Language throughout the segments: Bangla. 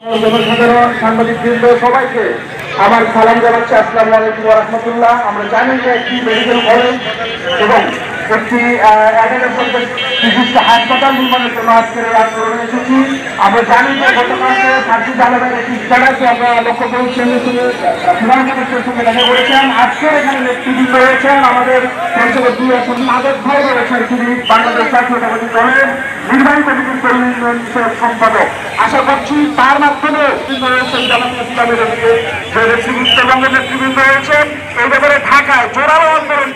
জনসাধারণ, সাংবাদিকবৃন্দ সবাইকে আমার সালাম জানাচ্ছি। আসসালামু আলাইকুম ওয়া রাহমাতুল্লাহ। আমরা জানি যে একটি মেডিকেল কলেজ এবং একটি বিশিষ্ট হাসপাতাল নির্মাণের জন্য আজকের এই আন্দোলনে এসেছি। আমরা জানি যে গতকালকে সার্জিস আলমের একটি স্ট্যাটাসে আমরা লক্ষ্য করেছেন, প্রধানমন্ত্রীর সঙ্গে দেখা করেছেন। আজকের এখানে নেতৃবৃন্দ রয়েছেন, আমাদের পঞ্চগড় 2 আসন আবেদ ভাই রয়েছেন, তিনি বাংলাদেশ জাতীয়তাবাদী দলের নির্বাহী কমিটির কর্মী সম্পাদক। আশা করছি তার মাধ্যমে জামাতে ইসলামের যে নেতৃবৃন্দবঙ্গের নেতৃবৃন্দ রয়েছেন এই ব্যাপারে ঢাকায় জোরালো আন্দোলন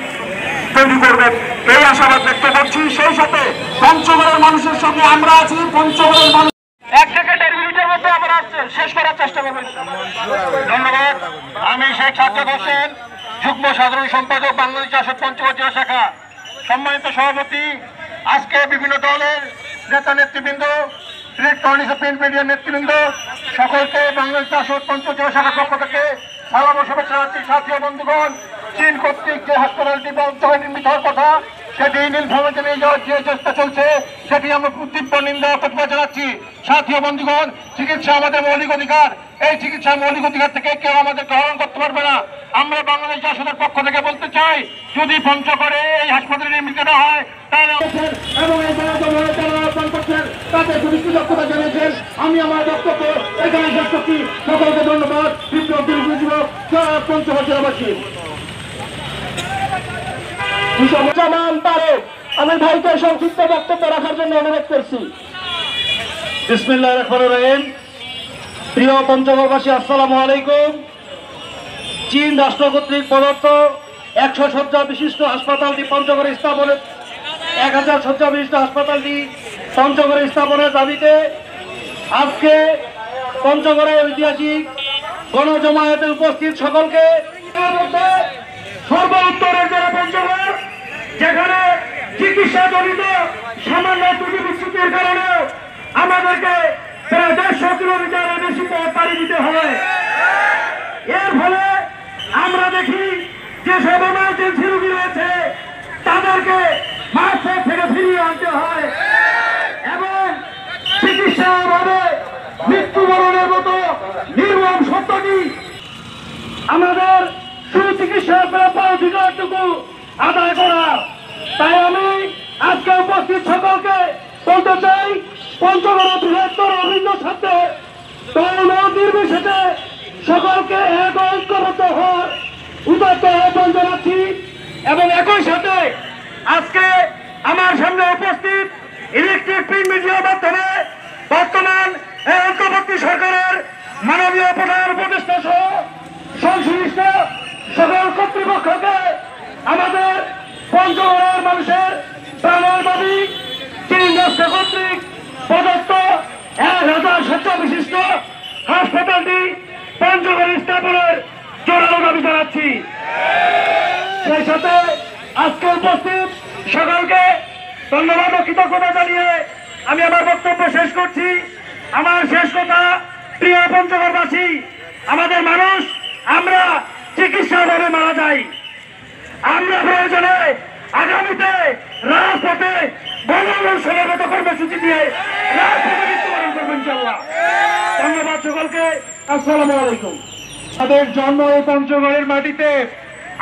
তৈরি করবেন এই আশাবাদ ব্যক্ত করছি। সেই সাথে পঞ্চগড়ের মানুষের সঙ্গে আমরা আছি। পঞ্চগড়ের মানুষ 1 থেকে 1.5 মিনিটের মধ্যে আবার আসছে, শেষ করার চেষ্টা করবেন। ধন্যবাদ। আমি শেখ সাজ্জাদ হোসেন, যুগ্ম সাধারণ সম্পাদক, বাংলাদেশ জাসদ পঞ্চগড় জেলা শাখা। সম্মানিত সভাপতি, আজকে বিভিন্ন দলের নেতা নেতৃবৃন্দ, ইলেকট্রনিক্স প্রিন্ট মিডিয়ার নেতৃবৃন্দ সকলকে বাংলাদেশ জাসদ পঞ্চগড় জেলা শাখার পক্ষ থেকে সালাম ও শুভেচ্ছা জানাচ্ছি। সাথী ও বন্ধুগণ, চীন কর্তৃক যে হাসপাতালটি পঞ্চগড়ে নির্মিত হওয়ার কথা, সেটি নীলফামারীতে নিয়ে যাওয়ার যে চেষ্টা চলছে, সেটি আমরা তীব্র নিন্দা প্রতিবাদ জানাচ্ছি। সাথী ও বন্ধুগণ, চিকিৎসা আমাদের মৌলিক অধিকার। এই চিকিৎসার মৌলিক অধিকার থেকে কেউ আমাদের গ্রহণ করতে পারবে না। আমরা বাংলাদেশ জাসদের পক্ষ থেকে বলতে চাই, যদি পঞ্চগড়ে এই হাসপাতাল নির্মিত না হয় তাহলে তাদের সুনিশ্চিত দক্ষতা জানিয়েছেন। আমি আমার বক্তব্য এখানে শেষ করছি। সকলকে ধন্যবাদ। পঞ্চগড় জেলাবাসী আমি ভাইকে সংক্ষিপ্ত বক্তব্য রাখার জন্য অনুরোধ করছি। বিসমিল্লাহির রহমানির রহিম। প্রিয় পঞ্চগড়বাসী, আসসালামু আলাইকুম। চীন রাষ্ট্র কর্তৃক প্রদত্ত 100 শয্যা বিশিষ্ট হাসপাতালটি পঞ্চগড়ে স্থাপনের 1000 শয্যা বিশিষ্ট হাসপাতালটি পঞ্চগড়ে স্থাপনের দাবিতে আজকে পঞ্চগড়ের ঐতিহাসিক গণজমায়েতে উপস্থিত সকলকে সর্বোত্তরের জেলা পঞ্চগড়, যেখানে চিকিৎসা জনিত সামান্য ত্রুটি বিচ্যুতির কারণে আমাদেরকে প্রায় 150 কিলোমিটারের বেশি পথ পাড়ি দিতে হয়। এর ফলে আমরা দেখি যে সব এমার্জেন্সি রোগী রয়েছে তাদেরকে মাঝপথ থেকে ফিরিয়ে আনতে হয় এবং চিকিৎসা অভাবে মৃত্যুবরণের মতো নির্মম সত্যটি আমাদের সুচিকিৎসার প্রাপ্য অধিকারটুকু আদায় করা। তাই আমি আজকে উপস্থিত সকলকে বলতে চাই, পঞ্চগড়ের বৃহত্তর অভিযোগ সাথে দল নির্বিশেষে সকলকে এক ঐক্যবদ্ধ হওয়ার উদাত্ত আহ্বান জানাচ্ছি। এবং একই সাথে আজকে আমার সামনে উপস্থিত ইলেকট্রিক প্রিন্ট মিডিয়ার মাধ্যমে বর্তমান ঐক্যবদ্ধ সরকারের মাননীয় প্রধান উপদেষ্টা সহ সংশ্লিষ্ট সকল কর্তৃপক্ষকে আমাদের পঞ্চগড়ের মানুষের প্রাণের দাবি চীন রাষ্ট্র কর্তৃক প্রদত্ত 1000 শয্যা বিশিষ্ট হাসপাতালটি পঞ্চগড়ে স্থাপনের জোরালো দাবি জানাচ্ছি। সেই সাথে আজকে উপস্থিত সকলকে ধন্যবাদ ও কৃতজ্ঞতা জানিয়ে আমি আমার বক্তব্য শেষ করছি। আমার শেষ কথা, প্রিয় পঞ্চগড়বাসী, আমাদের মানুষ আমরা চিকিৎসাভাবে মারা যাই। আমরা প্রয়োজনে আগামীতে রাজপথে গণসভাগত কর্মসূচি দিয়ে রাজপথে মৃত্যুবরণ করবো ইনশাআল্লাহ। ধন্যবাদ সকলকে। আসসালামু আলাইকুম। তাদের জন্ম এই পঞ্চগড়ের মাটিতে।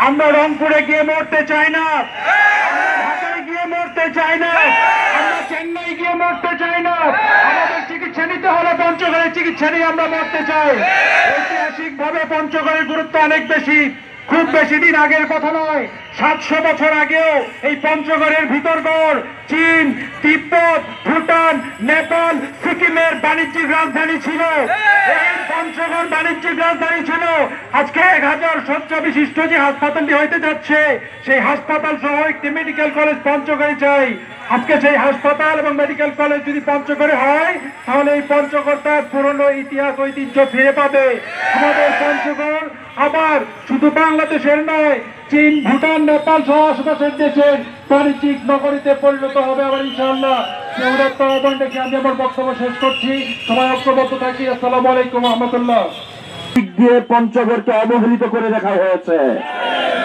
আমরা রংপুরে গিয়ে মরতে চাই না, ঢাকায় গিয়ে মরতে চাই না, আমরা চেন্নাই গিয়ে মরতে চাই না। আমাদের চিকিৎসা নিতে হলে পঞ্চগড়ের চিকিৎসা নিয়ে আমরা মরতে চাই। ঐতিহাসিক ভাবে পঞ্চগড়ের গুরুত্ব অনেক বেশি। খুব বেশি দিন আগের কথা নয়, 700 বছর আগেও এই পঞ্চগড়ের ভিতরগড় চীন, তিব্বত, ভুটান, নেপাল, সিকিমের বাণিজ্যিক রাজধানী ছিল। এই পঞ্চগড় বাণিজ্যিক রাজধানী ছিল। আজকে 1000 শয্যা বিশিষ্ট যে হাসপাতালটি হইতে যাচ্ছে, সেই হাসপাতাল সহ একটি মেডিকেল কলেজ পঞ্চগড়ে চাই। আজকে সেই হাসপাতাল এবং মেডিকেল কলেজ যদি পঞ্চগড়ে হয়, তাহলে এই পঞ্চগড় তার পুরনো ইতিহাস ঐতিহ্য ফিরে পাবে। আমাদের পঞ্চগড় আবার শুধু বাংলাদেশের নয়, চীন, ভুটান, নেপাল সহ আশেপাশের দেশের বাণিজ্যিক নগরীতে পরিণত হবে আবার ইনশাআল্লাহ। সেই উদাত্ত আহ্বান রেখে আমি আমার বক্তব্য শেষ করছি। সবাই ঐক্যবদ্ধ থাকি। আসসালামু আলাইকুম ওয়া রাহমাতুল্লাহ। দিক দিয়ে পঞ্চগড়কে অবহেলিত করে দেখা হয়েছে।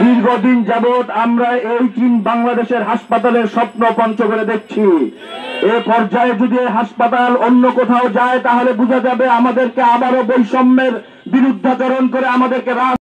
দীর্ঘদিন যাবৎ আমরা এই চীন বাংলাদেশের হাসপাতালের স্বপ্ন পঞ্চগড়ে দেখছি। এ পর্যায়ে যদি এই হাসপাতাল অন্য কোথাও যায় তাহলে বোঝা যাবে আমাদেরকে আবারও বৈষম্যের বিরুদ্ধাচরণ করে আমাদেরকে